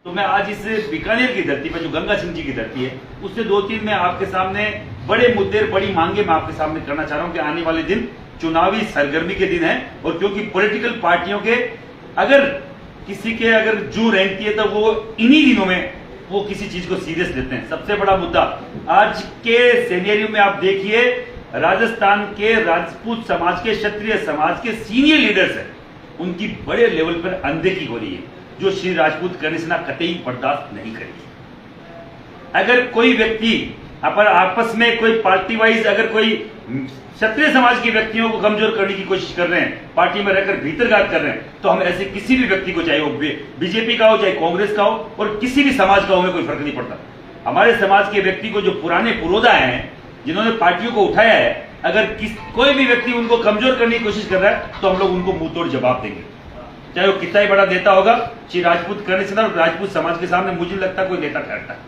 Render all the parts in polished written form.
तो मैं आज इस बीकानेर की धरती पर जो गंगा सिंह जी की धरती है उससे दो तीन मैं आपके सामने बड़े मुद्दे बड़ी मांगे मैं आपके सामने करना चाह रहा हूं कि आने वाले दिन चुनावी सरगर्मी के दिन है और क्योंकि पॉलिटिकल पार्टियों के अगर किसी के अगर जू रेंगती है तो वो इन्हीं दिनों में वो किसी चीज को सीरियस लेते हैं। सबसे बड़ा मुद्दा आज के सिनेरियो में आप देखिए, राजस्थान के राजपूत समाज के क्षत्रिय समाज के सीनियर लीडर्स हैं, उनकी बड़े लेवल पर अनदेखी हो रही है जो श्री राजपूत कनिसेना कतई बर्दाश्त नहीं करेगी। अगर कोई व्यक्ति अपन आपस में कोई पार्टी वाइज अगर कोई क्षत्रिय समाज के व्यक्तियों को कमजोर करने की कोशिश कर रहे हैं, पार्टी में रहकर भीतरघात कर रहे हैं, तो हम ऐसे किसी भी व्यक्ति को, चाहे वो बीजेपी का हो चाहे कांग्रेस का हो और किसी भी समाज का हो, हमें कोई फर्क नहीं पड़ता। हमारे समाज के व्यक्ति को जो पुराने पुरोधा हैं जिन्होंने पार्टियों को उठाया है, अगर कोई भी व्यक्ति उनको कमजोर करने की कोशिश कर रहा है तो हम लोग उनको मुंह तोड़ जवाब देंगे, चाहे वो कितना ही बड़ा नेता होगा। श्री राजपूत कनिसेना और राजपूत समाज के सामने मुझे लगता है कोई नेता ठहरता है।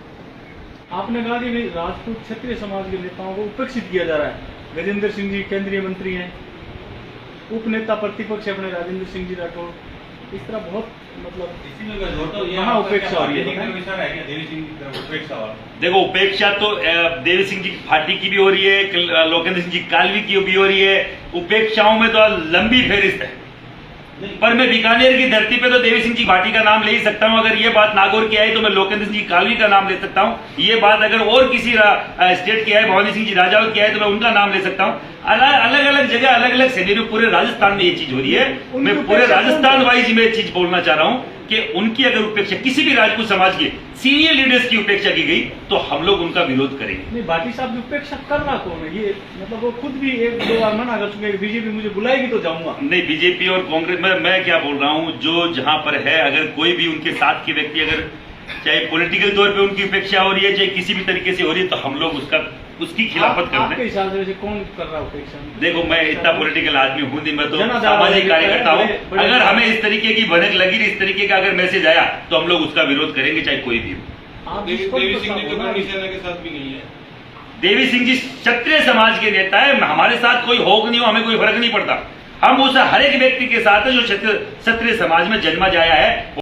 आपने कहा कि राजपूत क्षत्रिय समाज के नेताओं को उपेक्षित किया जा रहा है। गजेंद्र सिंह जी केंद्रीय मंत्री हैं, उप नेता प्रतिपक्ष अपने राजेंद्र सिंह जी राठौर, इस तरह बहुत मतलब यहाँ उपेक्षा हो रही है। देखो, उपेक्षा तो देवी सिंह जी भाटी की भी हो रही है, लोकेंद्र सिंह जी कालवी की भी हो रही है। उपेक्षाओं में तो लंबी फेरिस्त है, पर मैं बीकानेर की धरती पे तो देवी सिंह जी भाटी का नाम ले ही सकता हूं। अगर ये बात नागौर की आई तो मैं लोकेंद्र सिंह जी कालवी का नाम ले सकता हूं। ये बात अगर और किसी स्टेट की आई, भवानी सिंह जी राजावत की आई, तो मैं उनका नाम ले सकता हूं। अलग अलग जगह अलग अलग सिनेरियो पूरे राजस्थान में ये चीज हो रही है। मैं पूरे राजस्थान वाइज में चीज बोलना चाह रहा हूं कि उनकी अगर उपेक्षा किसी भी राजपूत समाज के सीनियर लीडर्स की उपेक्षा की गई तो हम लोग उनका विरोध करेंगे। नहीं, भाटी साहब की उपेक्षा करना कौन है? ये मतलब वो खुद भी एक दो बार मना कर चुके हैं, बीजेपी मुझे बुलाएगी तो जाऊंगा। नहीं, बीजेपी और कांग्रेस में मैं क्या बोल रहा हूं, जो जहां पर है अगर कोई भी उनके साथ के व्यक्ति अगर चाहे पॉलिटिकल तौर पे उनकी उपेक्षा हो रही है चाहे किसी भी तरीके से हो रही है तो हम लोग उसकी खिलाफत कर रहे हैं। आपके हिसाब से कौन कर रहा है उपेक्षा? देखो, मैं इतना पॉलिटिकल आदमी हूं नहीं, मैं तो सामाजिक कार्यकर्ता हूं। अगर हमें इस तरीके की भनक लगी, इस तरीके का अगर मैसेज आया तो हम लोग उसका विरोध करेंगे, चाहे कोई भी हो। देवी सिंह जी तो कनिसेना के साथ भी नहीं है। देवी सिंह जी क्षत्रिय समाज के नेता है, हमारे साथ कोई हो नहीं हो हमें कोई फर्क नहीं पड़ता। हम उस हर एक व्यक्ति के साथ है जो क्षत्रिय समाज में जन्मा जाया है।